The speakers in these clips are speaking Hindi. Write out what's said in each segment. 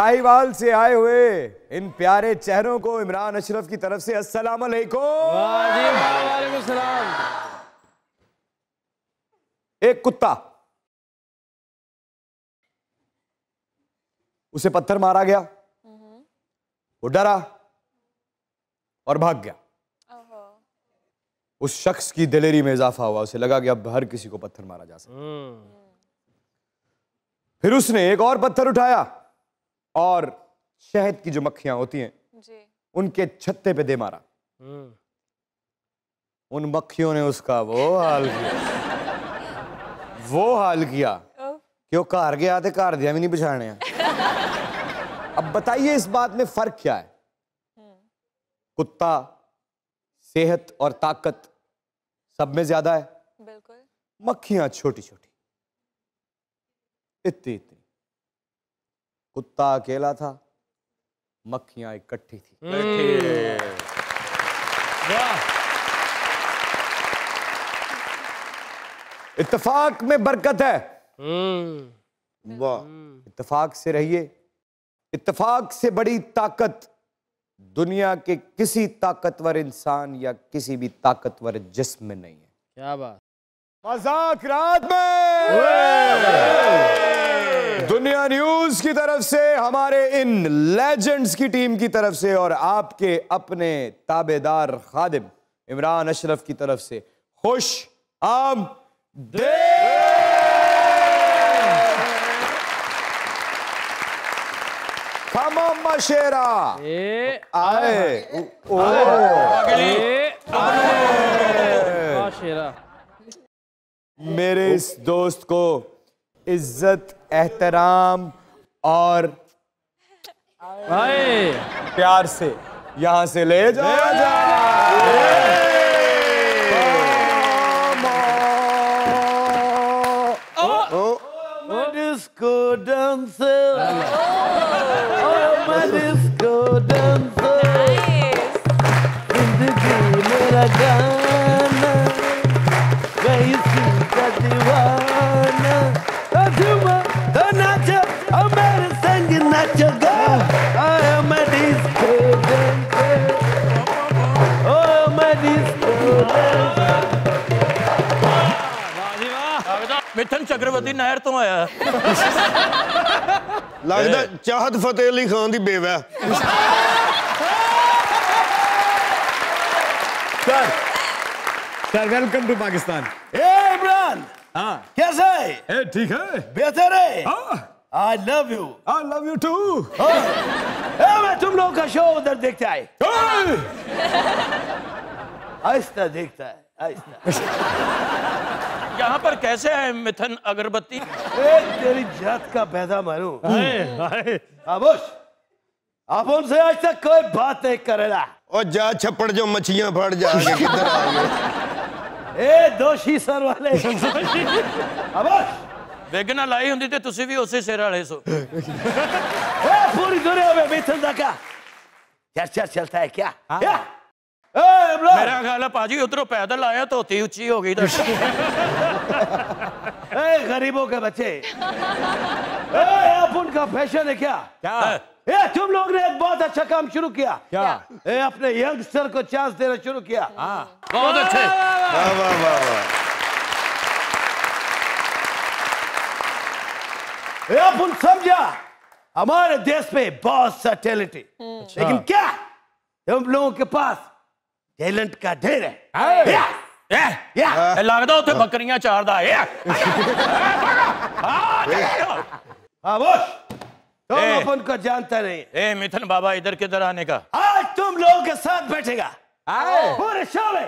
साहिवाल से आए हुए इन प्यारे चेहरों को इमरान अशरफ की तरफ से अस्सलाम अलैकुम। वालेकुम सलाम। एक कुत्ता, उसे पत्थर मारा गया, वो डरा और भाग गया। उस शख्स की दिलेरी में इजाफा हुआ, उसे लगा कि अब हर किसी को पत्थर मारा जा सकता। फिर उसने एक और पत्थर उठाया और शहद की जो मक्खियां होती हैं उनके छत्ते पे दे मारा। उन मक्खियों ने उसका वो हाल किया कि वो घर गया तो घर दिया भी नहीं पछाने। अब बताइए इस बात में फर्क क्या है? कुत्ता सेहत और ताकत सब में ज्यादा है, बिल्कुल। मक्खियां छोटी छोटी, इतनी इतनी। कुत्ता अकेला था, मक्खियां इकट्ठी थी। इत्तेफाक में बरकत है। वाह, इत्तेफाक से रहिए। इत्तेफाक से बड़ी ताकत दुनिया के किसी ताकतवर इंसान या किसी भी ताकतवर जिस्म में नहीं है। क्या बात। मजाक रात में दुनिया न्यूज की तरफ से, हमारे इन लेजेंड्स की टीम की तरफ से और आपके अपने ताबेदार खादिम इमरान अशरफ की तरफ से खुश आमदीद। शेरा आए शेरा। मेरे इस दोस्त को इज्जत, एहतराम और प्यार से यहां से ले जाया जाए। डिस्को डांसर, डिस्को डांसर, जिंदगी मेरा गाना, गई सी का दीवाना, झूमा तो नाचो, मेरे संग नाचोगा। I am a disco dancer, oh मैं disco dancer। मिथुन चक्रवर्ती नहर तो आया लगता चाहत फतेह अली खान दी बेवा। Sir welcome to Pakistan. Imran, हाँ कैसा है? ठीक है, बेहतर है। I love you. I love you too. मैं तुम लोगों का शो उधर देखता है, आहिस्ता देखता है, आहिस्ता। यहाँ पर कैसे है मिथुन अगरबत्ती? तेरी जात का पैदा मारू। खामोश, आप उनसे आज तक कोई बात नहीं करेगा। और जा छप्पड़ जो मछियां फड़ जाके किधर आ गए? दोषी सर वाले। खामोश। वेगना लाई होंदी ते तुसी भी उसे सिर वाले सो। पूरी दुनिया में मिथुन दा क्या चर्चा चलता है क्या? मेरा ख्याल है पाजी उधरों पैदल आया तो होती ऊंची हो गई। गरीबों के बच्चे, आप उनका फैशन है क्या? क्या? तुम लोग ने एक बहुत अच्छा काम शुरू किया। क्या? अपने यंगस्टर को चांस देना शुरू किया। बहुत अच्छे। वाह वाह वाह वाह। आप उन समझा हमारे देश पे बहुत सा टैलेंट है, लेकिन क्या तुम लोगों के पास टैलेंट का ढेर है। लगता उसे बकरियां चारदा है। तुम अपन को जानता नहीं। ए मिथुन बाबा इधर किधर आने का? आज तुम लोगों के साथ बैठेगा पूरे शो में।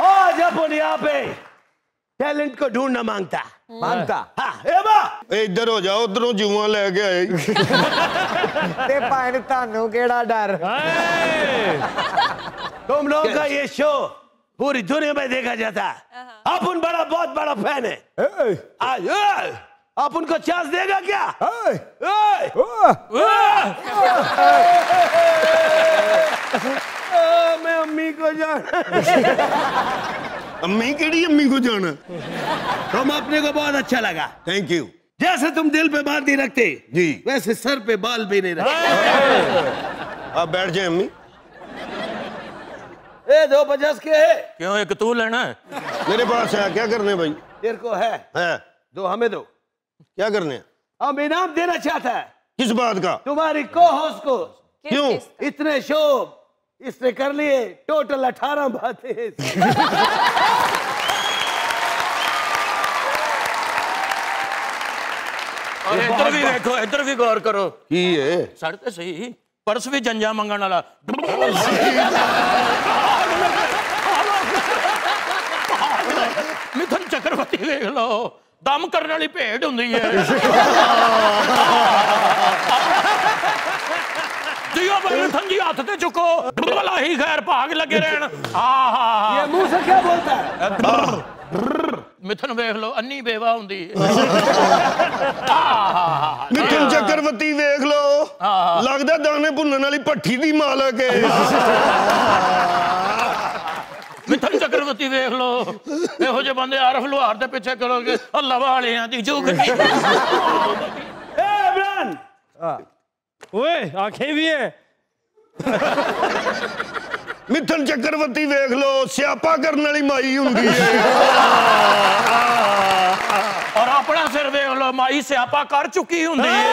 आज अपन यहाँ पे टैलेंट को ढूंढना मांगता। हाँ, इधर हो जाओ, उधरों जुआ लेके आए। ते भाई तानू केड़ा डर। तुम लोगों का ये शो पूरी दुनिया में देखा जाता है। आप उन बहुत बड़ा फैन है। आज आप उनको चांस देगा क्या? मैं अम्मी को जाना। अम्मी केड़ी अम्मी को जाना? तुम अपने को बहुत अच्छा लगा। Thank you. जैसे तुम दिल पे बात नहीं रखते जी वैसे सर पे बाल भी नहीं रखते। आप बैठ जाए अम्मी। ए 250 के है? क्यों एक तू लेना है? मेरे पास है, क्या करने भाई? तेरे को है दो, हमें दो। क्या करने हैं? हम इनाम देना चाहता है किस बात का? तुम्हारी को-होस्ट को। क्यों? इतने शो इसने कर लिए, टोटल 18 बातें। और इधर भी देखो, इधर भी गौर करो। की है? सड़ते सही पर्स भी जंजा मंगण वाला। मिथुन चक्रवर्ती देख लो, दम करने वाली भेड़ हुंदी है। जियो भाई मिथुन जी हाथ ते चुको, भला ही खैर भाग लगे रहन। ये मुंह से क्या बोलता है? मिथुन देख लो, अन्नी बेवा हुंदी है। मिथुन चक्रवर्ती देख लो, लगदा दाने भुन्नण वाली भट्ठी दी मालक है। मिथुन चक्रवर्ती देख लो, ਇਹੋ ਜਿਹੇ ਬੰਦੇ ਆਰਫ ਲੋਹਾਰ ਦੇ ਪਿੱਛੇ ਕਰੋਗੇ, ਅੱਲਾ ਵਾਲਿਆਂ ਦੀ ਜੁਗਨੀ। इमरान ओए आंखें भी है। मिथुन चक्रवर्ती देख लो, स्यापा करने वाली माई हुंदी है। और अपना सिर देख लो, माई स्यापा कर चुकी हुंदी है।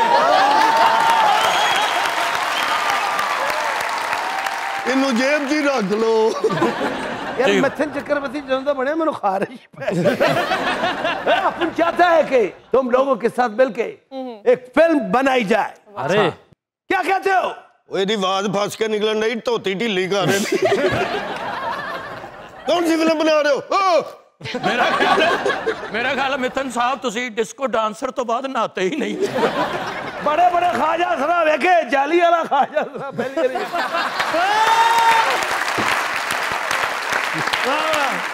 इन्हू जेब च रख लो। यार मिथुन चक्रवर्ती ਜਦੋਂ ਦਾ ਬਣਿਆ ਮੈਨੂੰ ਖਾरिश पे। अपन चाहता है कि तुम लोगों के साथ मिलके एक फिल्म बनाई जाए। अरे क्या कहते हो? वो ਇਹਦੀ आवाज फस के निकलन नहीं, धोती ढीली कर रहे थे। कौन सी फिल्म बना रहे हो? मेरा ख्याल है मिथुन साहब तुसी डिस्को डांसर तो बाद नहाते ही नहीं। बड़े बड़े ख्वाजा सरा देखे, जाली वाला ख्वाजा सरा पहले।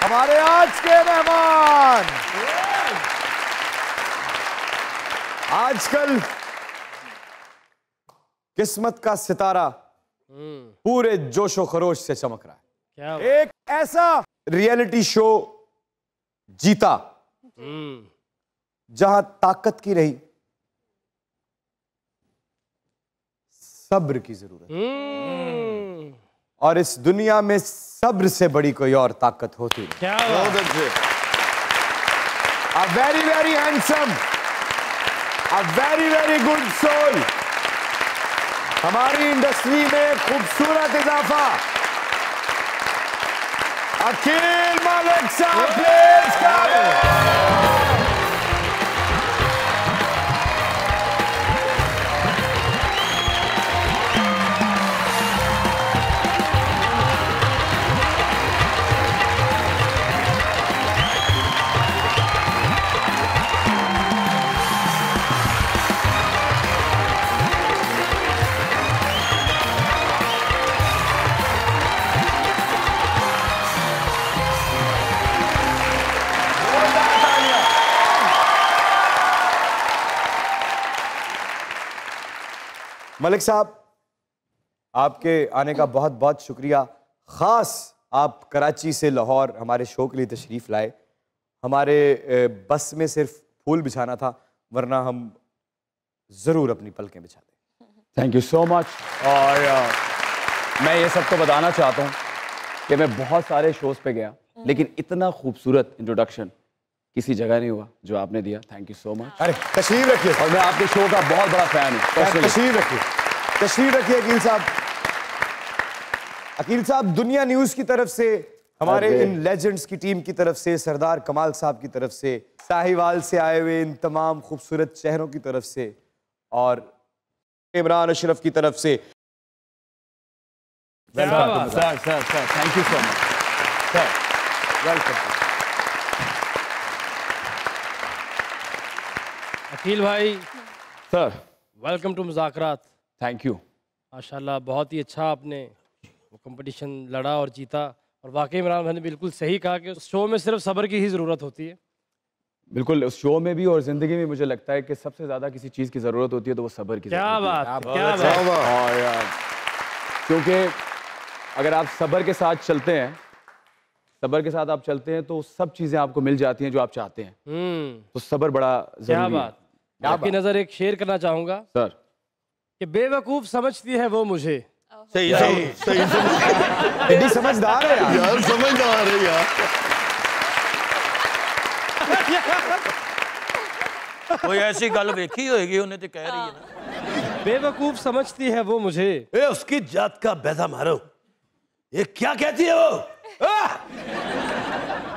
हमारे आज के मेहमान आजकल किस्मत का सितारा पूरे जोशो खरोश से चमक रहा है। क्या एक ऐसा रियलिटी शो जीता जहां ताकत की रही, सब्र की जरूरत। और इस दुनिया में सब्र से बड़ी कोई और ताकत होती नहीं। क्या बहुत अच्छे। A very very handsome, a very very good soul, हमारी इंडस्ट्री में खूबसूरत इजाफा अकील मालिक साहब प्लीज कम। मलिक साहब, आपके आने का बहुत बहुत शुक्रिया। ख़ास आप कराची से लाहौर हमारे शो के लिए तशरीफ़ लाए। हमारे बस में सिर्फ फूल बिछाना था, वरना हम ज़रूर अपनी पलकें बिछाते। Thank you so much. और मैं ये सबको बताना चाहता हूँ कि मैं बहुत सारे शोज़ पे गया, लेकिन इतना खूबसूरत इंट्रोडक्शन किसी जगह नहीं हुआ जो आपने दिया। Thank you so much. अरे तशरीफ रखिए, और मैं आपके शो का बहुत बड़ा फैन हूँ। तशरीफ रखिए, तशरीफ रखिए अकील साहब। अकील साहब, दुनिया न्यूज़ की तरफ से, हमारे इन लेजेंड्स की टीम की तरफ से, सरदार कमाल साहब की तरफ से, साहिवाल से आए हुए इन तमाम खूबसूरत चेहरों की तरफ से, और इमरान अशरफ की तरफ से sir thank you so much sir. Welcome. Aqeel भाई sir welcome to Mazaqraat. Thank you. माशाल्लाह बहुत ही अच्छा आपने वो कंपटीशन लड़ा और जीता। और वाकई इमरान भाई ने बिल्कुल सही कहा कि उस शो में सिर्फ सब्र की ही ज़रूरत होती है। बिल्कुल, उस शो में भी और ज़िंदगी में मुझे लगता है कि सबसे ज़्यादा किसी चीज़ की ज़रूरत होती है तो वो सब्र की क्या ज़रूरत होती है। बात, क्या बात। और क्योंकि अगर आप सब्र के साथ चलते हैं सब्र के साथ आप चलते हैं तो सब चीजें आपको मिल जाती हैं जो आप चाहते हैं। तो सब्र बड़ा क्या जरूरी है। बात। आपकी नजर एक शेर करना चाहूंगा सर। कि बेवकूफ समझती है वो मुझे। सही सही सही एडी समझदार है यार। यार समझदार है यार। कोई ऐसी गल वेखी होएगी उन्हें तो कह रही है ना। बेवकूफ समझती है वो मुझे। ए उसकी जात का बैदा मारो। ये क्या कहती है वो?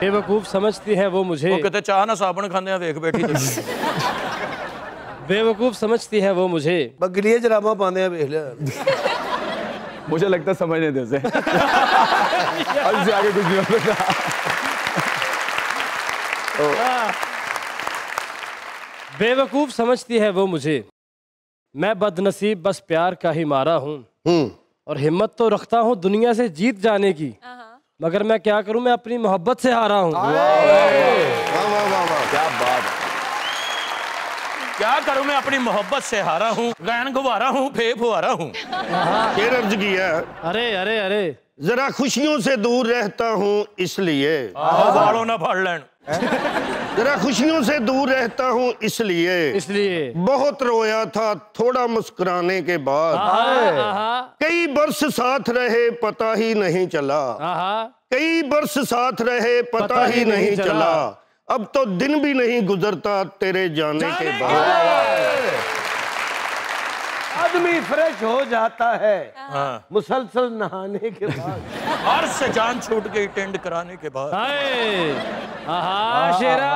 बेवकूफ समझती है वो मुझे। वो कहते चाह ना साबुन खाने वेख बैठी थी। बेवकूफ समझती है वो मुझे। बगलिए जराबा पाने हैं देख ले। मुझे लगता है समझने दे उसे। अब इससे आगे कुछ नहीं हो सकता। बेवकूफ समझती है वो मुझे। मैं बदनसीब बस प्यार का ही मारा हूँ। और हिम्मत तो रखता हूँ दुनिया से जीत जाने की, मगर मैं क्या करूँ, मैं अपनी मोहब्बत से हारा हूँ। वाह वाह वाह वाह। क्या बात है। क्या करूं मैं अपनी मोहब्बत से हारा हूँ, गैन गुब्बारा हूँ, फेफ हुआरा हूँ। शेर अर्ज किया है। अरे अरे अरे। जरा खुशियों से दूर रहता हूँ इसलिए। बालों ना फाड़ लैन। जरा खुशियों से दूर रहता हूँ इसलिए बहुत रोया था थोड़ा मुस्कुराने के बाद। कई बरस साथ रहे पता ही नहीं चला। कई बरस साथ रहे पता ही नहीं चला। अब तो दिन भी नहीं गुजरता तेरे जाने के बाद। आदमी फ्रेश हो जाता है हाँ। मुसलसल नहाने के बाद। हर से जान छूट गई टेंड कराने के बाद। शेरा।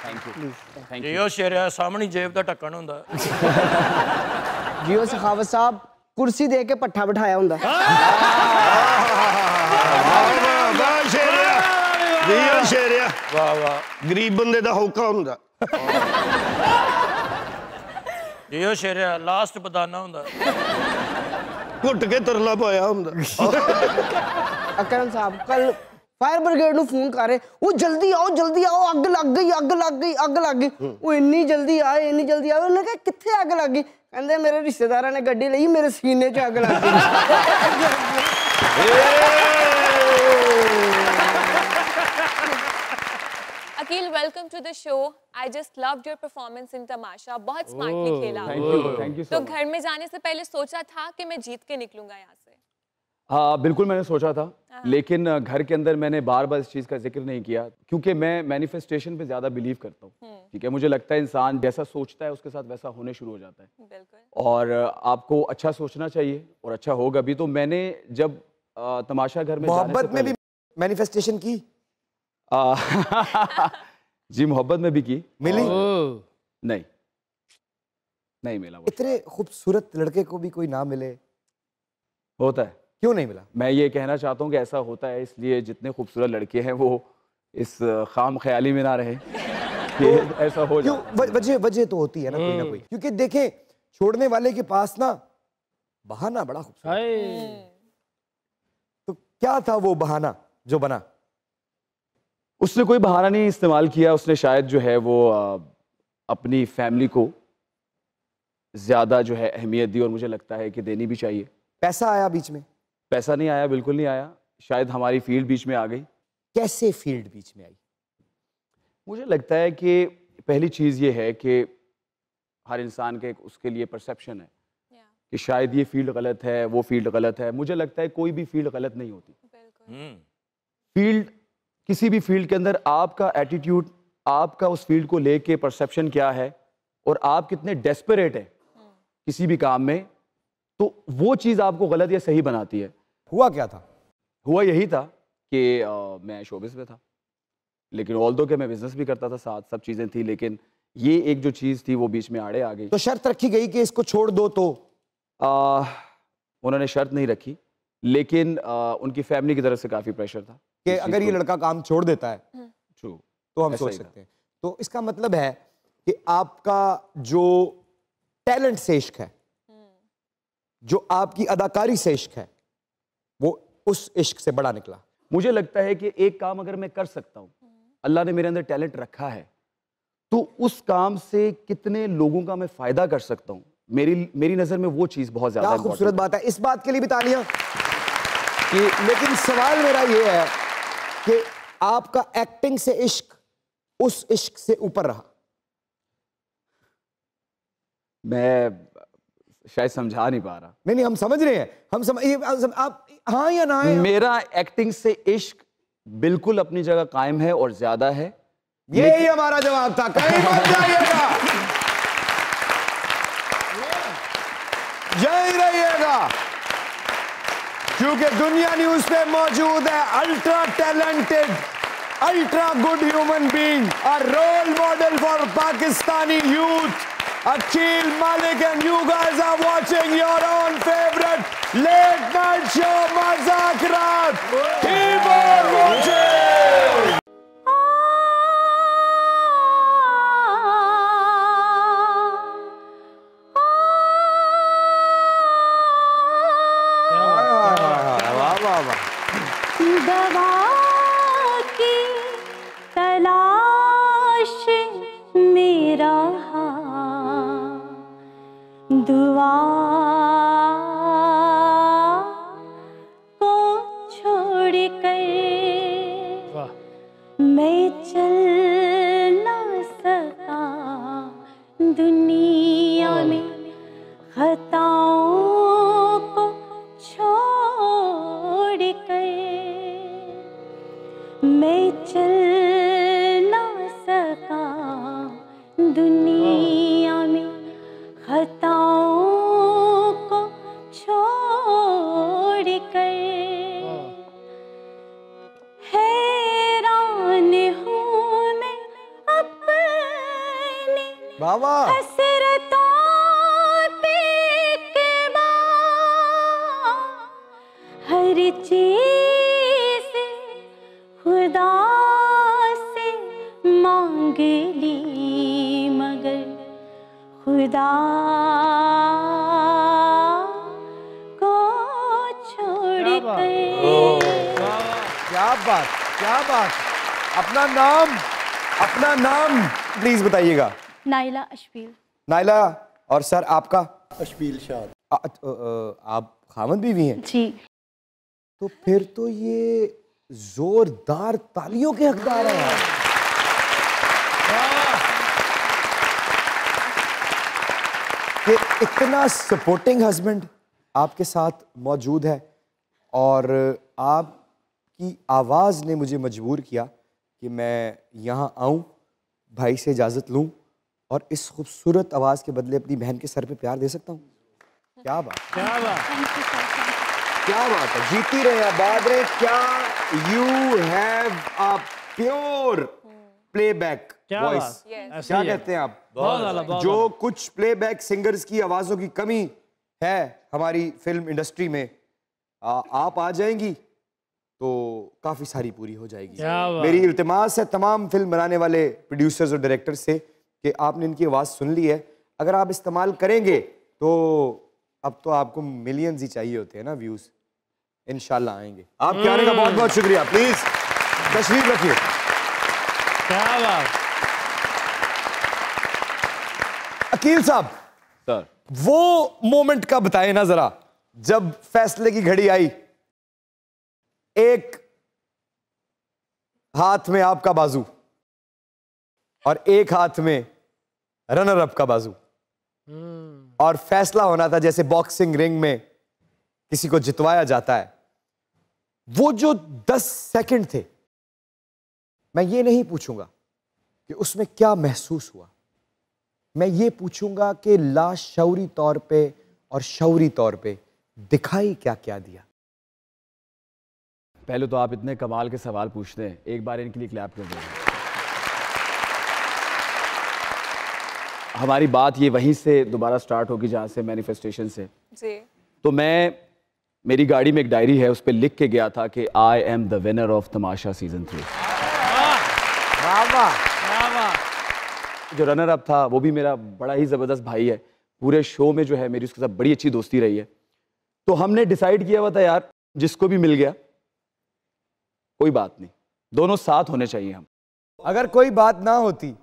Thank you. जियो शेर सामने जेब का ढक्कन हुंदा। जियो सखावत साहब कुर्सी दे के पट्ठा बिठाया हुंदा। शेरिया वाह वाह। गरीब बंदे दा हौका हुंदा। जियो शेर लास्ट बदाना हुंदा। घुट के तरला पाया हुंदा। अकरम साहब कल फायर ब्रिगेड ਨੂੰ ਫੋਨ ਕਰ ਰਹੇ, ਉਹ ਜਲਦੀ ਆਓ ਅੱਗ ਲੱਗ ਗਈ ਉਹ ਇੰਨੀ ਜਲਦੀ ਆਏ ਉਹਨੇ ਕਿਹਾ ਕਿੱਥੇ ਅੱਗ ਲੱਗ ਗਈ, ਕਹਿੰਦੇ ਮੇਰੇ ਰਿਸ਼ਤੇਦਾਰਾਂ ਨੇ ਗੱਡੀ ਲਈ, ਮੇਰੇ ਸੀਨੇ 'ਚ ਅੱਗ ਲੱਗ ਗਈ। Aqeel, welcome to the show. I just loved your performance in Tamasha. बहुत स्मार्टली खेला। Thank you. तो घर में जाने से पहले सोचा था कि मैं जीत के निकलूंगा यहाँ से? हाँ बिल्कुल मैंने सोचा था, लेकिन घर के अंदर मैंने बार बार इस चीज़ का जिक्र नहीं किया, क्योंकि मैं मैनिफेस्टेशन पे ज़्यादा बिलीव करता हूँ। ठीक है, मुझे लगता है इंसान जैसा सोचता है उसके साथ वैसा होने शुरू हो जाता है। बिल्कुल। और आपको अच्छा सोचना चाहिए और अच्छा होगा भी। तो मैंने जब तमाशा घर में मोहब्बत में भी मैनिफेस्टेशन की। जी मोहब्बत में भी की। मिली? नहीं मिला। इतने खूबसूरत लड़के को भी कोई ना मिले। होता है। क्यों नहीं मिला? मैं ये कहना चाहता हूँ कि ऐसा होता है, इसलिए जितने खूबसूरत लड़के हैं वो इस खाम ख्याली में ना रहे कि ऐसा हो जाए। वजह तो होती है ना कोई ना कोई, क्योंकि देखें छोड़ने वाले के पास ना बहाना बड़ा खूबसूरत। तो क्या था वो बहाना जो बना? उसने कोई बहाना नहीं इस्तेमाल किया। उसने शायद जो है वो अपनी फैमिली को ज्यादा जो है अहमियत दी, और मुझे लगता है कि देनी भी चाहिए। पैसा आया बीच में? पैसा नहीं आया, बिल्कुल नहीं आया। शायद हमारी फील्ड बीच में आ गई। कैसे फील्ड बीच में आई? मुझे लगता है कि पहली चीज़ ये है कि हर इंसान के उसके लिए परसेप्शन है कि शायद ये फील्ड गलत है, वो फील्ड गलत है। मुझे लगता है कोई भी फील्ड गलत नहीं होती। फील्ड, किसी भी फील्ड के अंदर आपका एटीट्यूड, आपका उस फील्ड को लेके परसेप्शन क्या है और आप कितने डेस्परेट हैं किसी भी काम में, तो वो चीज़ आपको गलत या सही बनाती है। हुआ क्या था? हुआ यही था कि मैं शोबिस में था, लेकिन ऑल्दो कि मैं बिजनेस भी करता था साथ, सब चीज़ें थी, लेकिन ये एक जो चीज़ थी वो बीच में आड़े आ गई। तो शर्त रखी गई कि इसको छोड़ दो, तो उन्होंने शर्त नहीं रखी, लेकिन उनकी फैमिली की तरफ से काफ़ी प्रेशर था कि अगर ये लड़का काम छोड़ देता है ट्रू तो हम सोच सकते हैं। तो इसका मतलब है कि आपका जो टैलेंट से इश्क है, जो आपकी अदाकारी से इश्क है, वो उस इश्क से बड़ा निकला। मुझे लगता है कि एक काम अगर मैं कर सकता हूँ, अल्लाह ने मेरे अंदर टैलेंट रखा है, तो उस काम से कितने लोगों का मैं फ़ायदा कर सकता हूँ, मेरी नजर में वो चीज बहुत ज्यादा खूबसूरत बात है। इस बात के लिए भी तालियां कि, लेकिन सवाल मेरा ये है कि आपका एक्टिंग से इश्क उस इश्क से ऊपर रहा। मैं शायद समझा नहीं पा रहा। नहीं, हम समझ रहे हैं, आप हाँ या ना है? मेरा एक्टिंग से इश्क बिल्कुल अपनी जगह कायम है और ज्यादा है। यही हमारा जवाब था, कहीं मत जाइएगा, यही रहिएगा, क्योंकि दुनिया न्यूज पे मौजूद है ultra talented, ultra good human being, a role model for Pakistani youth, Akhil Malik, and you guys are watching your own favorite late night show, Mazakrat. Keep on watching. दवा की तलाश मेरा दुआ को छोड़ कर मैं चल ना सका दुनिया में, खताओं को छोड़ कर मैं चल ना सका दुनिया में, खताओं को छोड़ कर हैरान हूँ मैं अपनी हसरतों पे के हर चीज़ खुदा से मांग ली मगर खुदा को छोड़ कर। क्या बात। अपना नाम प्लीज बताइएगा। नाइला अशबील। नाइला, और सर आपका? अशबील शाद। आप खामद बीवी हैं? जी। तो फिर तो ये जोरदार तालियों के हकदार हैं। कि इतना सपोर्टिंग हस्बैंड आपके साथ मौजूद है और आपकी आवाज़ ने मुझे मजबूर किया कि मैं यहाँ आऊँ, भाई से इजाज़त लूँ और इस खूबसूरत आवाज़ के बदले अपनी बहन के सर पे प्यार दे सकता हूँ। क्या बात, क्या बात है। जीती रहे, आबाद रहे। क्या you have a pure playback voice, क्या कहते हैं आप? जो कुछ प्लेबैक सिंगर्स की आवाजों की कमी है हमारी फिल्म इंडस्ट्री में, आप आ जाएंगी तो काफी सारी पूरी हो जाएगी। मेरी इल्तिमास है तमाम फिल्म बनाने वाले प्रोड्यूसर्स और डायरेक्टर्स से कि आपने इनकी आवाज सुन ली है, अगर आप इस्तेमाल करेंगे तो अब तो आपको मिलियंस ही चाहिए होते हैं ना व्यूज, इंशाल्लाह आएंगे। आपके आने का बहुत बहुत शुक्रिया। प्लीज तशरीफ रखिए। क्या बात। अकील साहब सर, वो मोमेंट का बताएं ना जरा, जब फैसले की घड़ी आई, एक हाथ में आपका बाजू और एक हाथ में रनर अप का बाजू, और फैसला होना था जैसे बॉक्सिंग रिंग में किसी को जितवाया जाता है। वो जो 10 सेकंड थे, मैं ये नहीं पूछूंगा कि उसमें क्या महसूस हुआ, मैं ये पूछूंगा कि लाशऊरी तौर पे और शऊरी तौर पे दिखाई क्या क्या दिया। पहले तो आप इतने कमाल के सवाल पूछते हैं, एक बार इनके लिए क्लैप कर दें। हमारी बात ये वहीं से दोबारा स्टार्ट होगी जहां से मैनिफेस्टेशन से जी। तो मेरी गाड़ी में एक डायरी है, उस पर लिख के गया था कि I am the winner of Tamasha season 3। जो रनर अप था वो भी मेरा बड़ा ही जबरदस्त भाई है, पूरे शो में जो है मेरी उसके साथ बड़ी अच्छी दोस्ती रही है। तो हमने डिसाइड किया हुआ था यार जिसको भी मिल गया कोई बात नहीं, दोनों साथ होने चाहिए हम। अगर कोई बात ना होती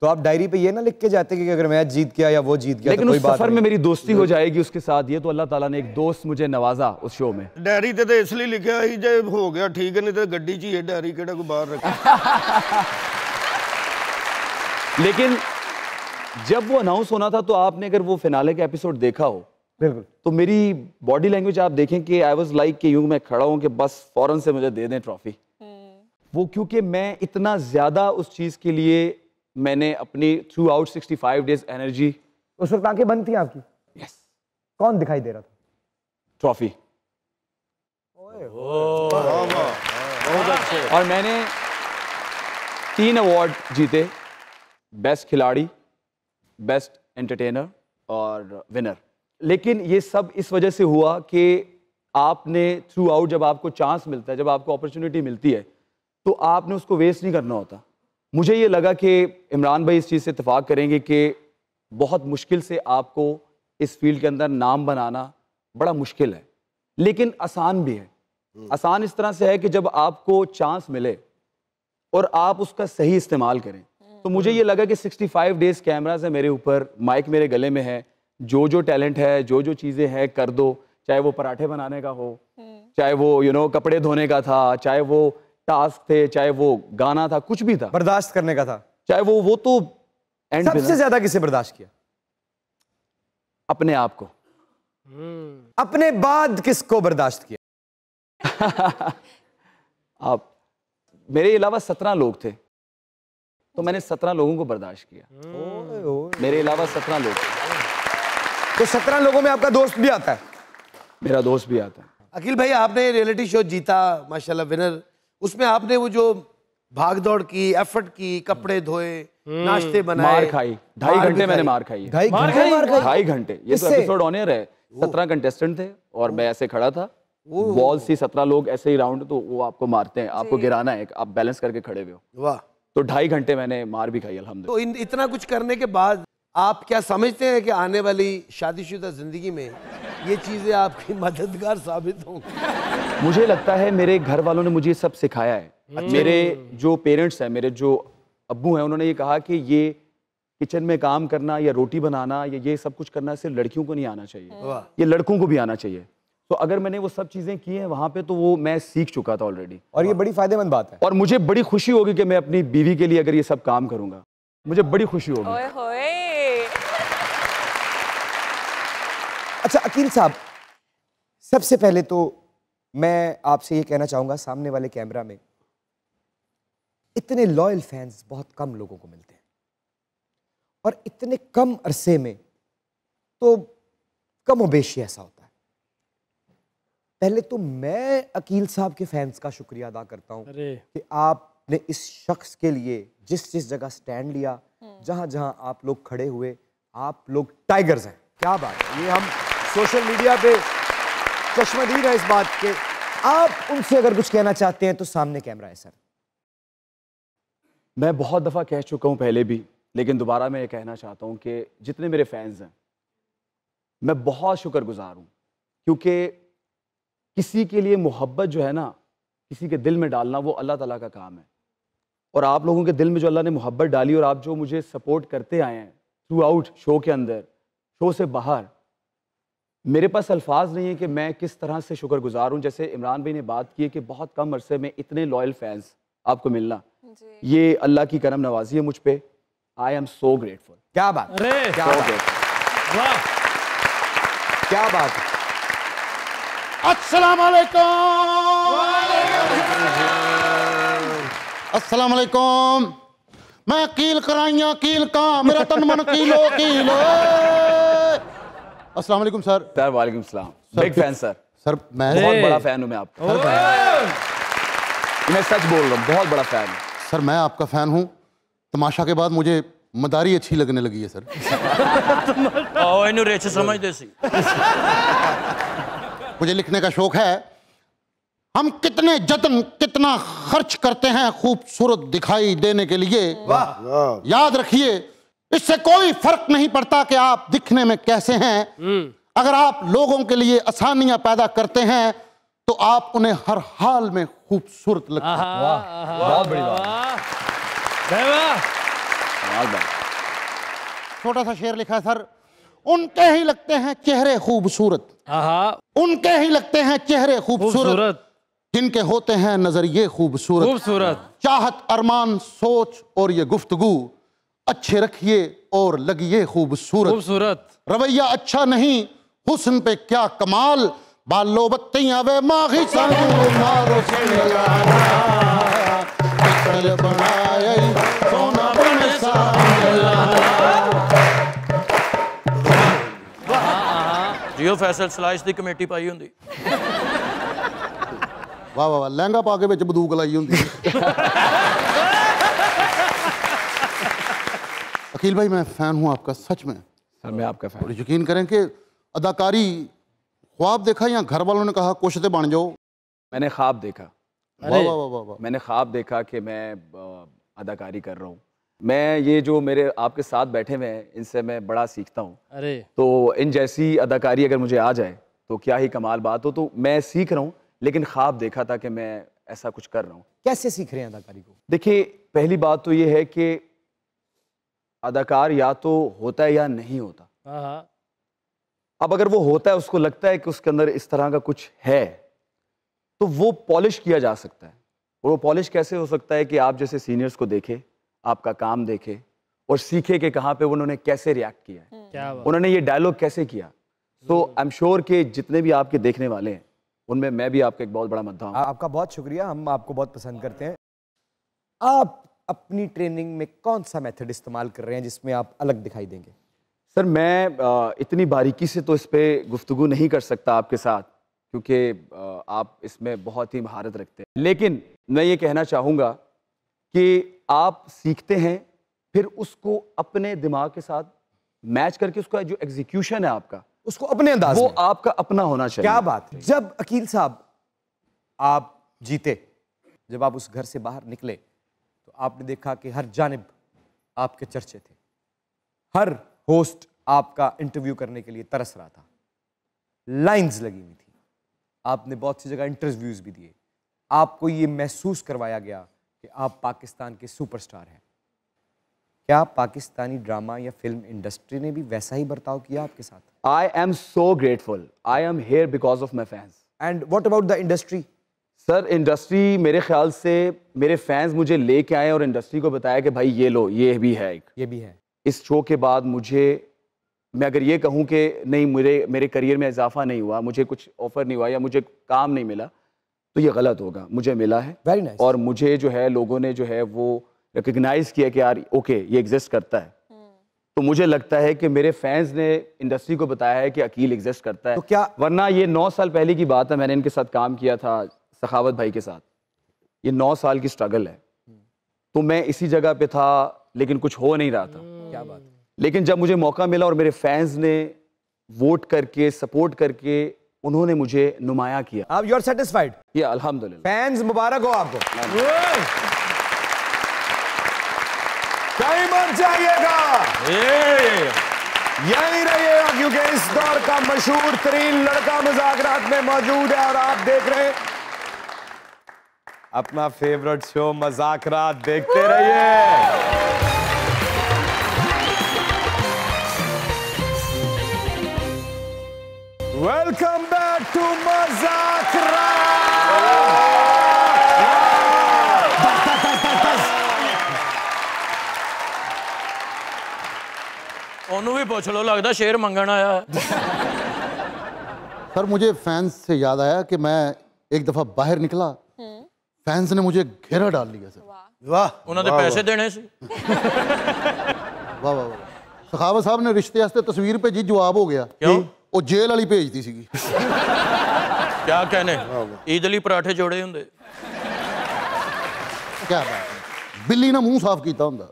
तो आप डायरी पे ये ना लिख के जाते कि अगर मैच जीत गया या वो जीत गया लेकिन तो कोई उस बात सफर नहीं। में मेरी दोस्ती हो जाएगी उसके साथ, ये तो अल्लाह ताला ने एक दोस्त मुझे नवाजा उस शो में। डायरी ते इसलिए लिखा ही जे हो गया ठीक है, नहीं तो गड्डी च ही है डायरी, केड़ा कोई बाहर रखे। लेकिन जब वो अनाउंस होना था तो आपने अगर वो फिनाले का एपिसोड देखा हो बिल्कुल, तो मेरी बॉडी लैंग्वेज आप देखें कि आई वाज लाइक कि यूं मैं खड़ा हूं कि बस फौरन से मुझे दे दें ट्रॉफी। वो क्योंकि मैं इतना ज्यादा उस चीज के लिए मैंने अपनी थ्रू आउट 65 डेज एनर्जी। उस वक्त आंखें बंद थी आपकी? यस। कौन दिखाई दे रहा था? ट्रॉफी। और मैंने 3 अवार्ड जीते, बेस्ट खिलाड़ी, बेस्ट एंटरटेनर और विनर। लेकिन ये सब इस वजह से हुआ कि आपने थ्रू आउट जब आपको चांस मिलता है, जब आपको अपॉर्चुनिटी मिलती है तो आपने उसको वेस्ट नहीं करना होता। मुझे ये लगा कि इमरान भाई इस चीज़ से इत्तेफाक करेंगे कि बहुत मुश्किल से आपको इस फील्ड के अंदर नाम बनाना बड़ा मुश्किल है, लेकिन आसान भी है। आसान इस तरह से है कि जब आपको चांस मिले और आप उसका सही इस्तेमाल करें। तो मुझे ये लगा कि 65 डेज कैमराज है मेरे ऊपर, माइक मेरे गले में है, जो टैलेंट है, जो चीज़ें हैं कर दो, चाहे वो पराठे बनाने का हो, चाहे वो कपड़े धोने का था, चाहे वो टास्क थे, चाहे वो गाना था, कुछ भी था, बर्दाश्त करने का था, चाहे वो तो एंड सबसे ज्यादा किसे बर्दाश्त किया? अपने आप को। अपने बाद किसको बर्दाश्त किया? आप, मेरे अलावा 17 लोग थे तो मैंने 17 लोगों को बर्दाश्त किया। मेरे अलावा 17 लोग थे। तो 17 लोगों में आपका दोस्त भी आता है? मेरा दोस्त भी आता है। अकील भाई, आपने रियलिटी शो जीता माशाल्लाह, विनर। उसमें आपने वो जो भाग दौड़ की, एफर्ट की, कपड़े धोए, नाश्ते बनाए, मार खाई, 2.5 घंटे मैंने मार खाई है। 2.5 घंटे। ये तो एपिसोड ऑन एयर है। 17 कंटेस्टेंट थे और मैं ऐसे खड़ा था, बॉल सी 17 लोग ऐसे ही राउंड, तो वो आपको मारते हैं, आपको गिराना है, आप बैलेंस करके खड़े हुए हो। वाह। तो 2.5 घंटे मैंने मार भी खाई अल्हम्दुलिल्लाह। तो इतना कुछ करने के बाद आप क्या समझते हैं कि आने वाली शादीशुदा जिंदगी में ये चीजें आपकी मददगार साबित होंगी? मुझे लगता है मेरे घर वालों ने मुझे सब सिखाया है। मेरे जो पेरेंट्स हैं, मेरे जो अब्बू हैं, उन्होंने ये कहा कि ये किचन में काम करना या रोटी बनाना या ये सब कुछ करना सिर्फ लड़कियों को नहीं आना चाहिए, ये लड़कों को भी आना चाहिए। तो अगर मैंने वो सब चीजें की हैं वहां पे, तो वो मैं सीख चुका था ऑलरेडी, और ये बड़ी फायदेमंद बात है। और मुझे बड़ी खुशी होगी कि मैं अपनी बीवी के लिए अगर ये सब काम करूंगा, मुझे बड़ी खुशी होगी। ओए होए। अच्छा अकील साहब, सबसे पहले तो मैं आपसे ये कहना चाहूंगा, सामने वाले कैमरा में इतने लॉयल फैंस बहुत कम लोगों को मिलते हैं, और इतने कम अरसे में तो कमोबेशी ऐसा होता है। पहले तो मैं अकील साहब के फैंस का शुक्रिया अदा करता हूं कि आपने इस शख्स के लिए जिस जगह स्टैंड लिया, जहां जहां आप लोग खड़े हुए, आप लोग टाइगर्स हैं। क्या बात है, ये हम सोशल मीडिया पे चश्मदीद है इस बात के। आप उनसे अगर कुछ कहना चाहते हैं तो सामने कैमरा है सर। मैं बहुत दफ़ा कह चुका हूं पहले भी, लेकिन दोबारा मैं ये कहना चाहता हूं कि जितने मेरे फैंस हैं, मैं बहुत शुक्रगुजार हूं, क्योंकि किसी के लिए मोहब्बत जो है ना, किसी के दिल में डालना, वो अल्लाह ताला का काम है। और आप लोगों के दिल में जो अल्लाह ने मोहब्बत डाली, और आप जो मुझे सपोर्ट करते आए हैं थ्रू आउट शो के अंदर, शो से बाहर, मेरे पास अल्फाज नहीं है कि मैं किस तरह से शुक्रगुजार हूँ। जैसे इमरान भाई ने बात की है कि बहुत कम अरसे में इतने लॉयल फैंस आपको मिलना, ये अल्लाह की करम नवाजी है मुझ पे। I am so grateful. क्या बात, क्या बात, क्या बात है। अस्सलाम वालेकुम। अस्सलाम वालेकुम। मैं कील कराइया कील का, मेरा तन मन कीलो कीलो। अस्सलाम वालेकुम सर। सर वालेकुम सलाम। Big fan sir. सर मैं बहुत बड़ा फैन हूं मैं आपका। मैं सच बोल रहा हूँ, बहुत बड़ा फैन हूँ सर। मैं आपका फैन हूँ। तमाशा के बाद मुझे मदारी अच्छी लगने लगी है सर। आओ इन्हें रेच समझते सी। मुझे लिखने का शौक है। हम कितने जतन, कितना खर्च करते हैं खूबसूरत दिखाई देने के लिए। याद रखिए, इससे कोई फर्क नहीं पड़ता कि आप दिखने में कैसे हैं। अगर आप लोगों के लिए आसानियां पैदा करते हैं तो आप उन्हें हर हाल में खूबसूरत लगते हैं। बहुत बड़ी बात। छोटा सा शेर लिखा है सर, उनके ही लगते हैं चेहरे खूबसूरत, उनके ही लगते हैं चेहरे खूबसूरत, जिनके होते हैं नजरिए खूबसूरत। चाहत, अरमान, सोच और ये गुफ्तगू अच्छे रखिए और लगिए खूबसूरत। रवैया अच्छा नहीं, हुस्न पे क्या कमाल, बालो बत्तियां वे माही मारो सोना जियो फैसल सलाइस दी कमेटी पाई हुंदी। वाह वाह, लहंगा पा के विच बंदूक लाई हुंदी। अकील भाई मैं फैन हूं आपका, सच में। सर मैं आपका फैन। और यकीन करें कि अदाकारी ख्वाब देखा या घर वालों ने कहा कुछ तो बन जाओ? मैंने ख्वाब देखा। वाह वाह वाह वाह। मैंने ख्वाब देखा कि मैं अदाकारी कर रहा हूँ। मैं ये जो मेरे आपके साथ बैठे हुए हैं, इनसे मैं बड़ा सीखता हूँ। अरे तो इन जैसी अदाकारी अगर मुझे आ जाए तो क्या ही कमाल बात हो। तो मैं सीख रहा हूँ, लेकिन ख्वाब देखा था कि मैं ऐसा कुछ कर रहा हूँ। कैसे सीख रहे हैं अदाकारी को? देखिए, पहली बात तो ये है कि अदाकार या तो होता है या नहीं होता। अब अगर वो होता है, उसको लगता है कि उसके अंदर इस तरह का कुछ है, तो वो पॉलिश किया जा सकता है। और वो पॉलिश कैसे हो सकता है कि आप जैसे सीनियर्स को देखे, आपका काम देखे और सीखे कि कहाँ पे उन्होंने कैसे रिएक्ट किया है, क्या बात। उन्होंने ये डायलॉग कैसे किया। तो आई एम श्योर कि जितने भी आपके देखने वाले हैं, उनमें मैं भी आपका एक बहुत बड़ा मद्दा हूँ। आपका बहुत शुक्रिया, हम आपको बहुत पसंद करते हैं। आप अपनी ट्रेनिंग में कौन सा मेथड इस्तेमाल कर रहे हैं जिसमें आप अलग दिखाई देंगे? सर मैं इतनी बारीकी से तो इस पर गुफ्तगू नहीं कर सकता आपके साथ, क्योंकि आप इसमें बहुत ही महारत रखते हैं। लेकिन मैं ये कहना चाहूँगा कि आप सीखते हैं, फिर उसको अपने दिमाग के साथ मैच करके उसका जो एग्जीक्यूशन है आपका, उसको अपने अंदाज वो में। आपका अपना होना चाहिए। क्या बात है। जब अकील साहब आप जीते, जब आप उस घर से बाहर निकले, तो आपने देखा कि हर जानिब आपके चर्चे थे। हर होस्ट आपका इंटरव्यू करने के लिए तरस रहा था, लाइंस लगी हुई थी, आपने बहुत सी जगह इंटरव्यूज भी दिए। आपको ये महसूस करवाया गया कि आप पाकिस्तान के सुपरस्टार हैं। क्या पाकिस्तानी ड्रामा या फिल्म इंडस्ट्री ने भी वैसा ही बर्ताव किया आपके साथ? I am so grateful. I am here because of my fans. And what about the industry? Sir industry मेरे ख्याल से मेरे फैंस मुझे लेके आए और इंडस्ट्री को बताया कि भाई ये लो, ये भी है एक, ये भी है। इस शो के बाद मुझे, मैं अगर ये कहूँ कि नहीं मेरे करियर में इजाफा नहीं हुआ, मुझे कुछ ऑफर नहीं हुआ या मुझे काम नहीं मिला, तो ये गलत होगा। मुझे मिला है। Very nice. और मुझे जो है लोगों ने जो है वो रिकग्नाइज किया कि यार ओके ये एग्जिस्ट करता है। तो मुझे लगता है कि मेरे फैंस ने इंडस्ट्री को बताया है कि अकील एग्जिस्ट करता है। तो क्या वरना ये 9 साल पहले की बात है, मैंने इनके साथ काम किया था, सखावत भाई के साथ। ये 9 साल की स्ट्रगल है। तो मैं इसी जगह पे था, लेकिन कुछ हो नहीं रहा था। क्या बात। लेकिन जब मुझे मौका मिला और मेरे फैंस ने वोट करके, सपोर्ट करके, उन्होंने मुझे नुमाया किया। आप यू आर सेटिस्फाइड? ये अल्हम्दुलिल्लाह। फैंस मुबारक हो आपको। कहीं मत जाइएगा, यहीं रहिएगा, क्योंकि इस दौर का मशहूर तरीन लड़का मुज़ाकरात में मौजूद है। और आप देख रहे हैं अपना फेवरेट शो मुज़ाकरात। देखते रहिए। Welcome back to Mazaqraat. ओनू भी पूछ लो, लगता शेर मंगन आया है। सर मुझे फैंस से याद आया कि मैं एक दफा बाहर निकला, फैंस ने मुझे घेरा डाल लिया सर। वाह, उन्होंने पैसे देने से। वाह वाह वाह। सखावत साहब ने रिश्ते वास्ते तस्वीर भेजी, जवाब हो गया। क्यों? वो जेल वाली भेजती सीगी। क्या कहने, ईद ਲਈ पराठे जोड़े होंगे। क्या बात है, बिल्ली ने मुंह साफ किया होंगे,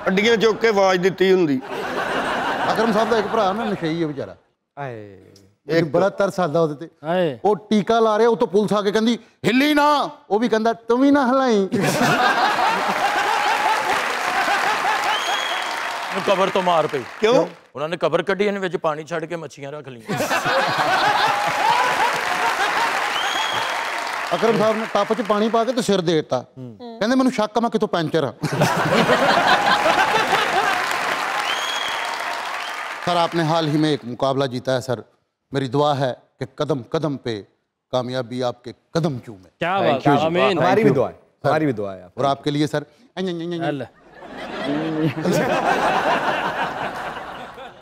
ਅੱਡੀਆਂ ਚੁੱਕ ਕੇ ਆਵਾਜ਼ ਦਿੱਤੀ ਹੁੰਦੀ। अकरम साहब का एक भरा ना नशई है बेचारा, एक बड़ा तरस आता ਉਹਦੇ ਤੇ। ਉਹ ਟੀਕਾ ਲਾ ਰਿਹਾ, ਉਹ ਤੋਂ ਪੁਲਿਸ ਆ ਕੇ ਕਹਿੰਦੀ ਹਿੱਲੀ ਨਾ, ਉਹ ਵੀ ਕਹਿੰਦਾ ਤੂੰ ਵੀ ਨਾ ਹਲਾਈ। कबर तो मार पई। क्यों? उन्होंने कबर कढ़ी, इन विच पानी छड़ के मच्छियां रख ली। अकरम साहब ने टप च पानी पा के तो सिर देता, कहते मैनू शक मैं कितों पैंचर हाँ। सर आपने हाल ही में एक मुकाबला जीता है सर, मेरी दुआ है कि कदम कदम पे कामयाबी आपके कदम चूमे। क्या बात है, आमीन। हमारी भी दुआ है, हमारी भी दुआ है। और आपके लिए सर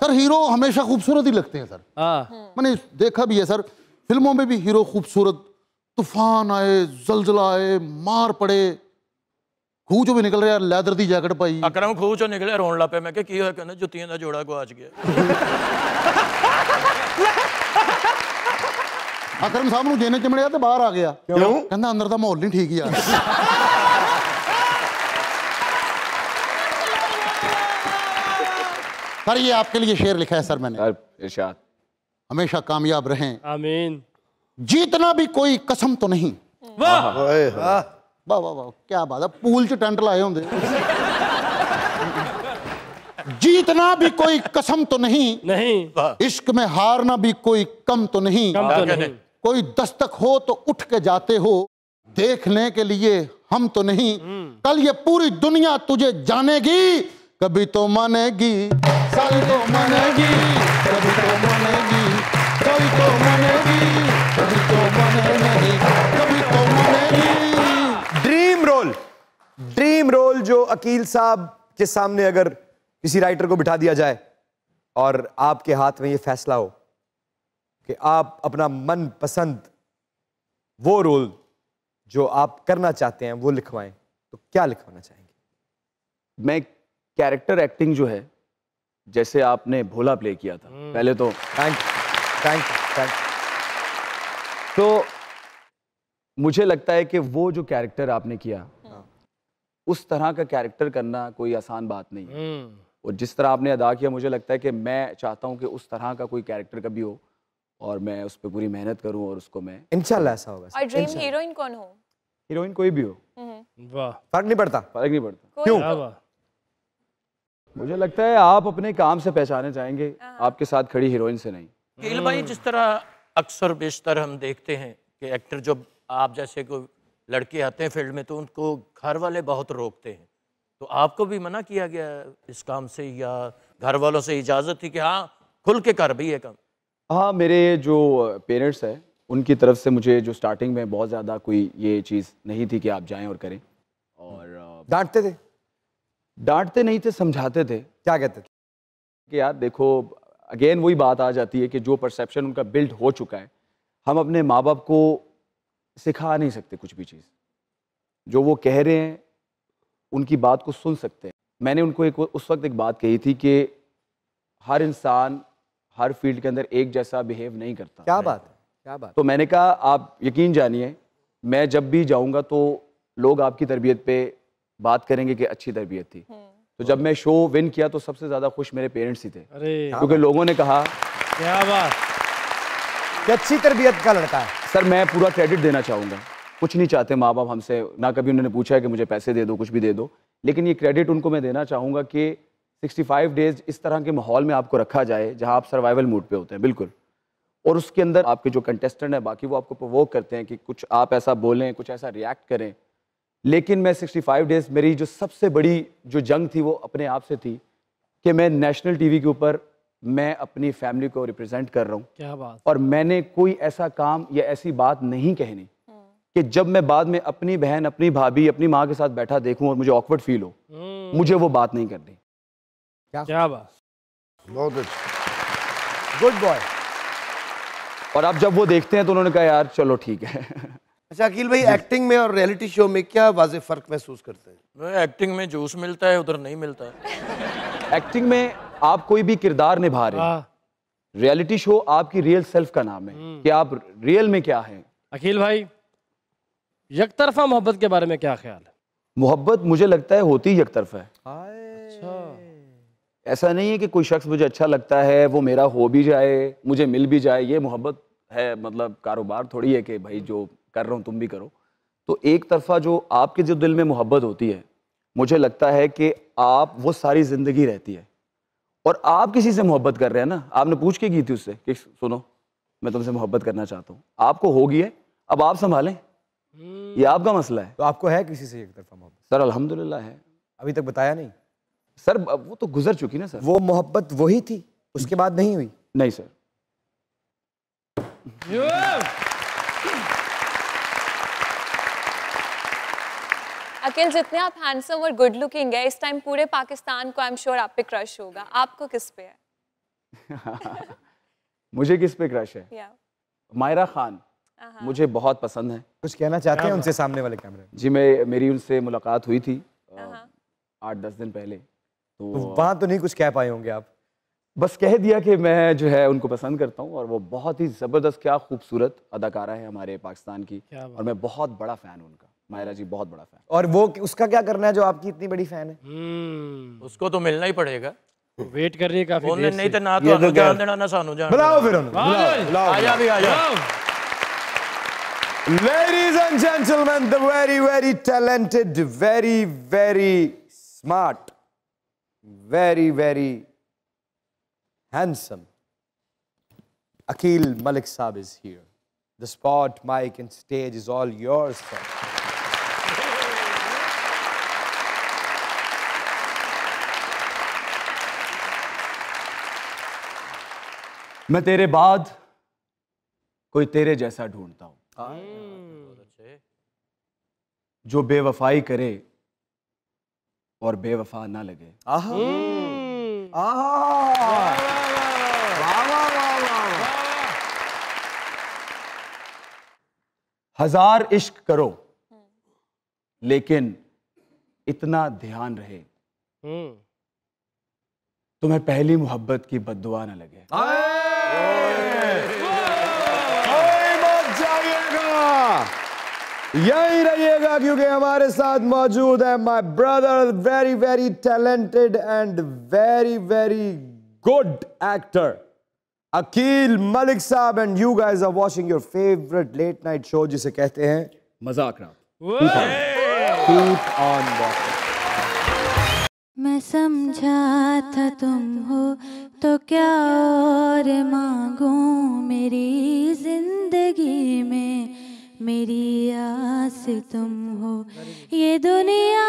सर हीरो हमेशा खूबसूरत ही लगते हैं सर। मैंने देखा भी है सर, फिल्मों में भी हीरो खूबसूरत, तूफान आए, जलजला आए, मार पड़े, खूह चो भी निकल रहा, लैदर दी जैकेट पाई। अकरम खूह चो निकले रोन ला पे, मैं क्या की होया, कहना जुत्तियां दा जोड़ा गवाच गया। अकरम साहब नूं जेने चिमड़िया ते बाहर आ गया, क्यों? कहंदा अंदर दा माहौल नहीं ठीक यार। सर ये आपके लिए शेर लिखा है सर मैंने। इरशाद। हमेशा कामयाब रहें, आमीन। जीतना भी कोई कसम तो नहीं। वाह वाह वाह वाह, क्या बात है, पूल च टेंट लाए होंगे। जीतना भी कोई कसम तो नहीं, इश्क में हारना भी कोई कम तो नहीं, कोई दस्तक हो तो उठ के जाते हो, देखने के लिए हम तो नहीं, कल ये पूरी दुनिया तुझे जानेगी, कभी तो मानेगी, साल तो मानेगी, कभी तो मानेगी, कोई तो मानेगी, कभी तो माने नहीं, कभी तो मानेगी। ड्रीम रोल जो अकील साहब के सामने अगर किसी राइटर को बिठा दिया जाए और आपके हाथ में ये फैसला हो कि आप अपना मन पसंद वो रोल जो आप करना चाहते हैं वो लिखवाएं, तो क्या लिखवाना चाहेंगे? मैं कैरेक्टर एक्टिंग जो है, जैसे आपने भोला प्ले किया था पहले, तो थैंक यू। तो मुझे लगता है कि वो जो कैरेक्टर आपने किया, उस तरह का कैरेक्टर करना कोई आसान बात नहीं है। और जिस तरह आपने अदा किया, मुझे लगता है कि मैं चाहता हूं कि उस तरह का कोई कैरेक्टर कभी हो और मैं उस पर पूरी मेहनत करूं और उसको मैं इंशाल्लाह ऐसा होगा। और ड्रीम हीरोइन कौन हो? हीरोइन कोई भी हो, वाह, फर्क नहीं पड़ता। फर्क नहीं पड़ता। क्यों? मुझे लगता है आप अपने काम से पहचाने जाएंगे, आपके साथ खड़ी हीरोइन से नहीं। अकील भाई, जिस तरह अक्सर बेशतर हम देखते हैं कि एक्टर जब आप जैसे कोई लड़के आते हैं फील्ड में तो उनको घर वाले बहुत रोकते हैं, तो आपको भी मना किया गया इस काम से या घर वालों से इजाज़त थी कि हाँ खुल के कर भी है काम? हाँ, मेरे जो पेरेंट्स हैं उनकी तरफ से मुझे जो स्टार्टिंग में बहुत ज़्यादा कोई ये चीज़ नहीं थी कि आप जाएं और करें। और डांटते थे? डांटते नहीं थे, समझाते थे। क्या कहते थे? कि यार देखो, अगेन वही बात आ जाती है कि जो परसेप्शन उनका बिल्ड हो चुका है, हम अपने माँ बाप को सिखा नहीं सकते कुछ भी चीज़। जो वो कह रहे हैं उनकी बात को सुन सकते हैं। मैंने उनको उस वक्त एक बात कही थी कि हर इंसान हर फील्ड के अंदर एक जैसा बिहेव नहीं करता। क्या बात है, क्या बात। तो मैंने कहा आप यकीन जानिए, मैं जब भी जाऊंगा तो लोग आपकी तरबियत पे बात करेंगे कि अच्छी तरबियत थी। तो जब मैं शो विन किया तो सबसे ज़्यादा खुश मेरे पेरेंट्स ही थे, क्योंकि लोगों ने कहा क्या बात, अच्छी तरबियत का लड़का है। सर मैं पूरा क्रेडिट देना चाहूँगा, कुछ नहीं चाहते माँ बाप हमसे, ना कभी उन्होंने पूछा है कि मुझे पैसे दे दो, कुछ भी दे दो, लेकिन ये क्रेडिट उनको मैं देना चाहूँगा कि 65 डेज इस तरह के माहौल में आपको रखा जाए जहाँ आप सर्वाइवल मूड पे होते हैं, बिल्कुल, और उसके अंदर आपके जो कंटेस्टेंट हैं बाकी वो आपको प्रोवोक करते हैं कि कुछ आप ऐसा बोलें, कुछ ऐसा रिएक्ट करें। लेकिन मैं 65 डेज, मेरी जो सबसे बड़ी जो जंग थी वो अपने आप से थी कि मैं नेशनल टीवी के ऊपर मैं अपनी फैमिली को रिप्रेजेंट कर रहा हूँ। क्या बात। और मैंने कोई ऐसा काम या ऐसी बात नहीं कहनी कि जब मैं बाद में अपनी बहन, अपनी भाभी, अपनी माँ के साथ बैठा देखूं और मुझे ऑकवर्ड फील हो, मुझे वो बात नहीं करनी। क्या बात, बहुत अच्छा, गुड बॉय। और अब जब वो देखते हैं तो उन्होंने कहा यार चलो ठीक है। अच्छा अकील भाई, एक्टिंग में और रियलिटी शो में क्या वाज़ेह फ़र्क महसूस करते हैं? एक्टिंग में जूस मिलता है, उधर नहीं मिलता है। एक्टिंग में आप कोई भी किरदार निभा रहे हैं, रियलिटी शो आपकी रियल सेल्फ का नाम है कि आप रियल में क्या हैं। अकील भाई, यकतरफा मोहब्बत के बारे में क्या ख्याल है? मोहब्बत मुझे लगता है होती ही यकतरफा है। अच्छा, ऐसा नहीं है कि कोई शख्स मुझे अच्छा लगता है वो मेरा हो भी जाए, मुझे मिल भी जाए, ये मोहब्बत है। मतलब कारोबार थोड़ी है कि भाई जो कर रहा हूँ तुम भी करो। तो एक तरफा जो आपके जो दिल में मोहब्बत होती है, मुझे लगता है कि आप वो सारी ज़िंदगी रहती है। और आप किसी से मोहब्बत कर रहे हैं ना, आपने पूछ के की थी उससे कि सुनो मैं तुमसे मोहब्बत करना चाहता हूँ, आपको होगी है, अब आप संभालें, ये आपका मसला है। तो आपको है किसी से एक तरफा मोहब्बत? सर अल्हम्दुलिल्लाह है। अभी तक बताया नहीं सर, वो तो गुजर चुकी ना सर। वो मोहब्बत वही थी, उसके बाद नहीं हुई? नहीं सर। अकील, जितने आप हैंडसम और गुड लुकिंग है, इस टाइम पूरे पाकिस्तान को आई एम श्योर आप पे क्रश होगा। आपको किस पे है? मुझे किस पे क्रश है? या मायरा खान मुझे बहुत पसंद है। कुछ कहना चाहते हैं उनसे सामने वाले कैमरे? जी, मेरी उनसे मुलाकात हुई थी 8-10 दिन पहले। तो वहां तो नहीं कुछ कह पाए होंगे आप? बस कह दिया कि मैं जो है उनको पसंद करता हूँ और वो बहुत ही ज़बरदस्त, क्या खूबसूरत अदाकारा है हमारे पाकिस्तान की, और मैं बहुत बड़ा फ़ैन हूँ उनका। मायरा जी बहुत बड़ा फ़ैन। और वो उसका क्या करना है जो आपकी इतनी बड़ी फ़ैन है? उसको तो मिलना ही पड़ेगा। वेट कर रही है काफी देर से। नहीं तो ना तो जान देना ना सानू जान। बुलाओ फिर उन्हें, बुलाओ। आजा भी आजा। Ladies and gentlemen, the very, very talented, very, very smart, very, very handsome Akil Malik Saab is here. The spot, mic and stage is all yours, sir. मैं तेरे बाद कोई तेरे जैसा ढूंढता हूँ, जो बेवफाई करे और बेवफा ना लगे। आहा, आहा, वाह वाह वाह वाह। हजार इश्क करो लेकिन इतना ध्यान रहे तुम्हें पहली मोहब्बत की बद्दुआ ना लगे। यही रहिएगा क्योंकि हमारे साथ मौजूद है my brother, very very talented and very very good actor Aqeel Malik साहब, and you guys are watching your favourite late night show जिसे कहते हैं Mazaq Raat. Keep on watching. मैं समझा था तुम हो तो क्या और मांगूं, मेरी जिंदगी में मेरी आस तुम हो। ये दुनिया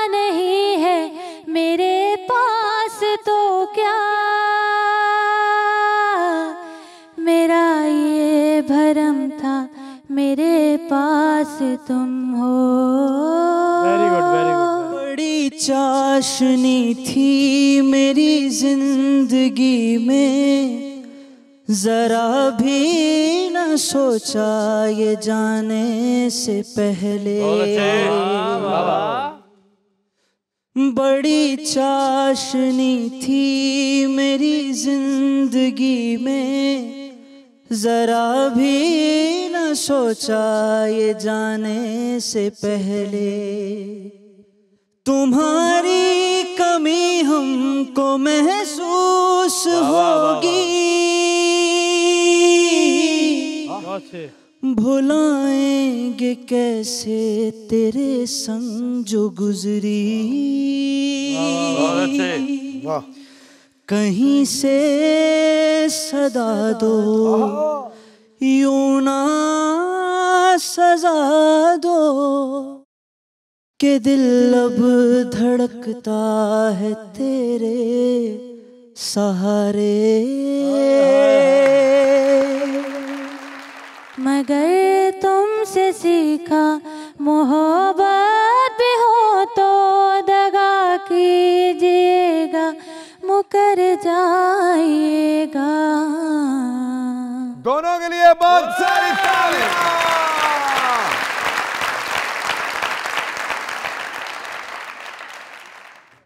नहीं है मेरे पास तो क्या, मेरा ये भरम था मेरे पास तुम हो। Very good, very good. बड़ी चाशनी थी मेरी जिंदगी में, जरा भी न सोचा ये जाने से पहले। बड़ी चाशनी थी मेरी जिंदगी में, जरा भी न सोचा ये जाने से पहले। तुम्हारी कमी हमको महसूस होगी, भुलाएंगे कैसे तेरे संग जो गुजरी। कहीं से सदा दो यूं ना सजा दो, के दिल अब धड़कता है तेरे सहारे। मगर तुमसे सीखा मोहब्बत भी हो तो दगा कीजिएगा, मुकर जाइएगा। दोनों के लिए बहुत सारी तालियां।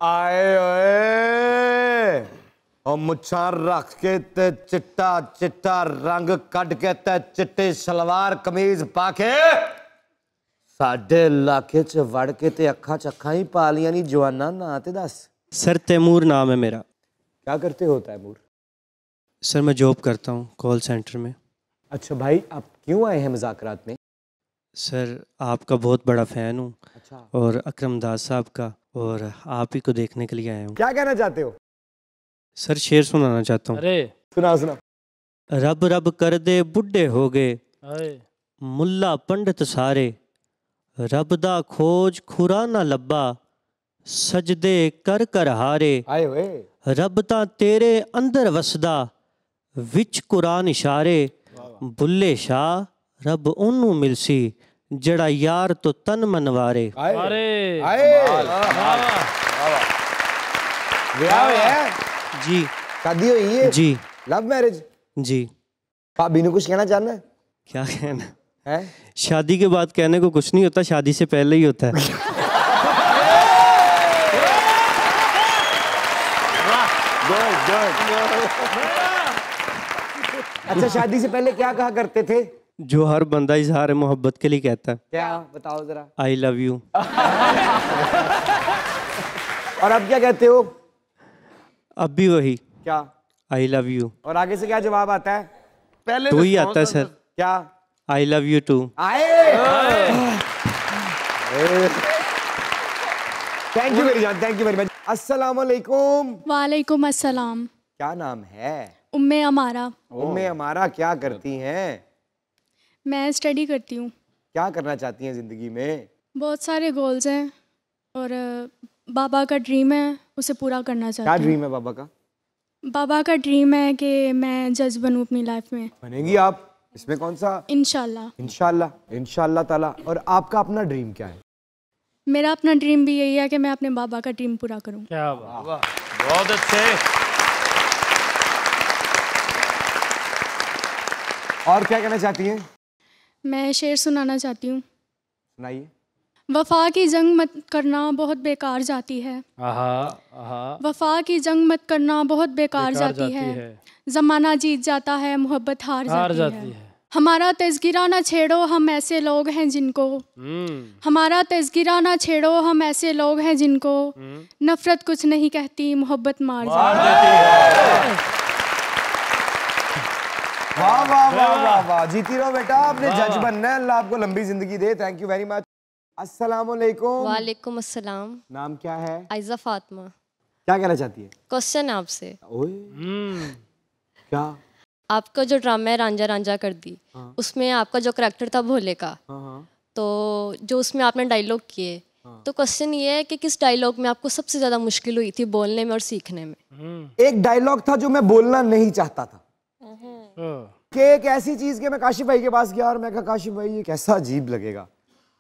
आए ओए और मुच्छा रख के ते चिट्टा चिट्टा रंग कट के ते चिट्टे सलवार कमीज पाके साडे इलाके च वड़ के ते अखा च अखा ही पा लियां नी जवाना। ना ते दस। सर तैमूर नाम है मेरा। क्या करते हो तैमूर? सर मैं जॉब करता हूँ कॉल सेंटर में। अच्छा भाई, आप क्यों आए हैं मुज़ाकरात में? सर आपका बहुत बड़ा फ़ैन हूँ। अच्छा। और अकरम दास साहब का, और आप ही को देखने के लिए आया हूँ। क्या कहना चाहते हो? सर शेर सुनाना चाहता हूँ। अरे सुना सुना। रब रब कर दे बुढ़े हो गए, मुल्ला पंडित सारे, रब दा खोज खुरा ना लब्बा सजदे कर कर हारे। आए हुए रब ता तेरे अंदर वसदा विच कुरान इशारे। बुल्ले शाह रब ओनू मिलसी जड़ा यार तो तन मनवारे। अरे ब्याह है जी, शादी हुई है जी, लव मैरिज जी। भाभी ने कुछ कहना चाहना है? क्या कहना है? शादी के बाद कहने को कुछ नहीं होता, शादी से पहले ही होता है। अच्छा, शादी से पहले क्या कहा करते थे? जो हर बंदा इजहार मोहब्बत के लिए कहता है। क्या बताओ जरा। आई लव यू। और अब क्या कहते हो? अब भी वही, क्या? I love you. और आगे से क्या जवाब आता है? पहले तो ही आता है सर। क्या? I love you too. Thank you very much, thank you very much. अस्सलाम वालेकुम। वालेकुम अस्सलाम। क्या नाम है? उम्मे अमारा। उम्मे अमारा क्या करती हैं? मैं स्टडी करती हूँ। क्या करना चाहती हैं जिंदगी में? बहुत सारे गोल्स हैं और बाबा का ड्रीम है, उसे पूरा करना चाहती हूँ। क्या ड्रीम है बाबा का? बाबा का ड्रीम है कि मैं जज बनूँ अपनी लाइफ में। बनेगी आप, इसमें कौन सा? इंशाल्लाह। इंशाल्लाह, इंशाल्लाह ताला। और आपका अपना ड्रीम क्या है? मेरा अपना ड्रीम भी यही है कि मैं अपने बाबा का ड्रीम पूरा करूँ। क्या बात, बहुत अच्छे। और क्या कहना चाहती हैं? मैं शेर सुनाना चाहती हूँ। सुनाइए। वफा की जंग मत करना बहुत बेकार जाती है। वफा की जंग मत करना बहुत बेकार जाती है। जमाना जीत जाता है, मोहब्बत हार जाती है। हमारा तज़किरा ना छेड़ो, हम ऐसे लोग हैं जिनको हमारा तज़किरा ना छेड़ो, हम ऐसे लोग हैं जिनको नफरत कुछ नहीं कहती, मोहब्बत मार जाती है। वाह वाह वाह वाह वाह, जीती रहो बेटा, आपने जज बनना है, अल्लाह आपको लंबी जिंदगी दे। Thank you very much. अस्सलाम वालेकुम। वालेकुम अस्सलाम। नाम क्या है? आयजा फातिमा। क्या कहना चाहती है? क्वेश्चन है आपसे। क्या? आपका जो ड्रामा है रांझा रांझा कर दी, उसमें आपका जो करैक्टर था भोले का, तो जो उसमें आपने डायलॉग किए, तो क्वेश्चन ये है कि किस डायलॉग में आपको सबसे ज्यादा मुश्किल हुई थी बोलने में और सीखने में? एक डायलॉग था जो मैं बोलना नहीं चाहता था कि एक ऐसी चीज के मैं काशिफ भाई के पास गया और मैं कहा काशिफ भाई ये कैसा अजीब लगेगा,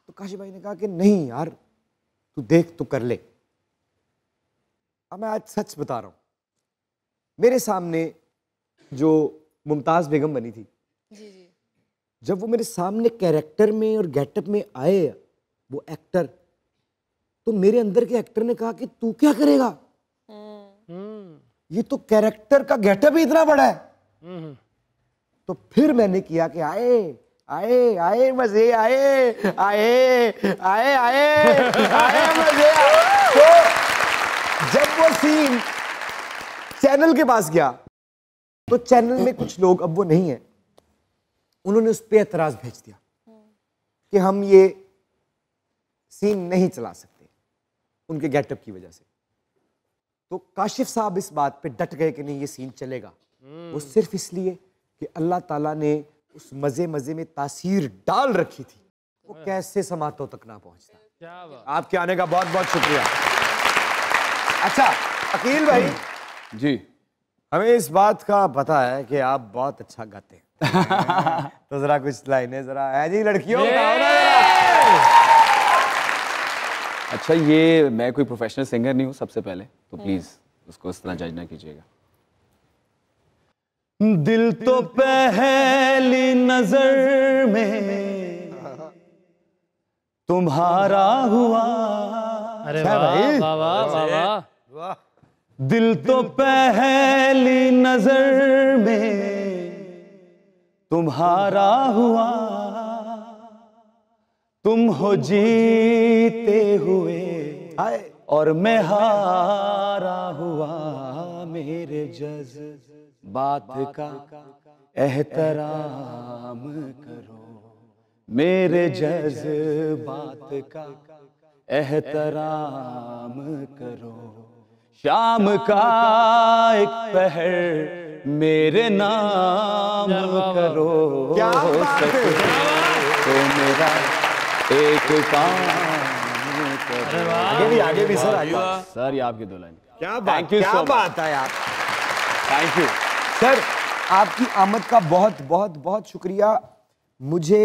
तो काशिफ भाई ने कहा कि नहीं यार तू देख तू कर ले। अब मैं आज सच बता रहा हूं, मेरे सामने जो मुमताज बेगम बनी थी, जब वो मेरे सामने कैरेक्टर में और गेटअप में आए वो एक्टर, तो मेरे अंदर के एक्टर ने कहा कि तू क्या करेगा, ये तो कैरेक्टर का गेटअप ही इतना बड़ा है। तो फिर मैंने किया कि आए आए आए मजे आए आए आए आए आए मजे आए। तो जब वो सीन चैनल के पास गया तो चैनल में कुछ लोग, अब वो नहीं है, उन्होंने उस पर एतराज भेज दिया कि हम ये सीन नहीं चला सकते उनके गेटअप की वजह से। तो काशिफ साहब इस बात पे डट गए कि नहीं ये सीन चलेगा, वो सिर्फ इसलिए कि अल्लाह ताला ने उस मजे मजे में तासीर डाल रखी थी, वो कैसे समातों तक ना पहुंचता। आपके आने का बहुत बहुत शुक्रिया। अच्छा अकील भाई जी, हमें इस बात का पता है कि आप बहुत अच्छा गाते हैं तो जरा कुछ लाइनें जरा है जी लड़कियों बताओ ना जरा। अच्छा, ये मैं कोई प्रोफेशनल सिंगर नहीं हूँ सबसे पहले, तो प्लीज उसको इस तरह जज ना कीजिएगा। दिल तो पहली नजर में तुम्हारा हुआ। अरे वाह वाह वाह वाह। दिल तो पहली नजर में तुम्हारा हुआ, तुम हो जीते हुए और मैं हारा हुआ। मेरे जज्बात का एहतराम करो, मेरे जज्बात का एहतराम करो। शाम का एक पहर मेरे नाम करो, क्या बात है? तो मेरा एक काम आगे भी सर, सर ये आपकी 2 लाइन। क्या बात, क्या बात है यार, थैंक यू सर। आपकी आमद का बहुत बहुत बहुत शुक्रिया। मुझे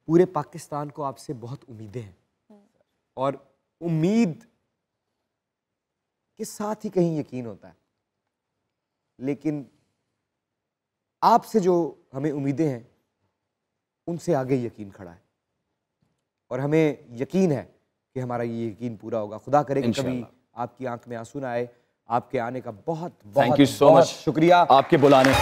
पूरे पाकिस्तान को आपसे बहुत उम्मीदें हैं, और उम्मीद के साथ ही कहीं यकीन होता है, लेकिन आपसे जो हमें उम्मीदें हैं उनसे आगे यकीन खड़ा है, और हमें यकीन है कि हमारा ये यकीन पूरा होगा। खुदा करे कि कभी आपकी आंख में आंसू ना आए। आपके आने का बहुत बहुत थैंक यू सो मच, शुक्रिया आपके बुलाने।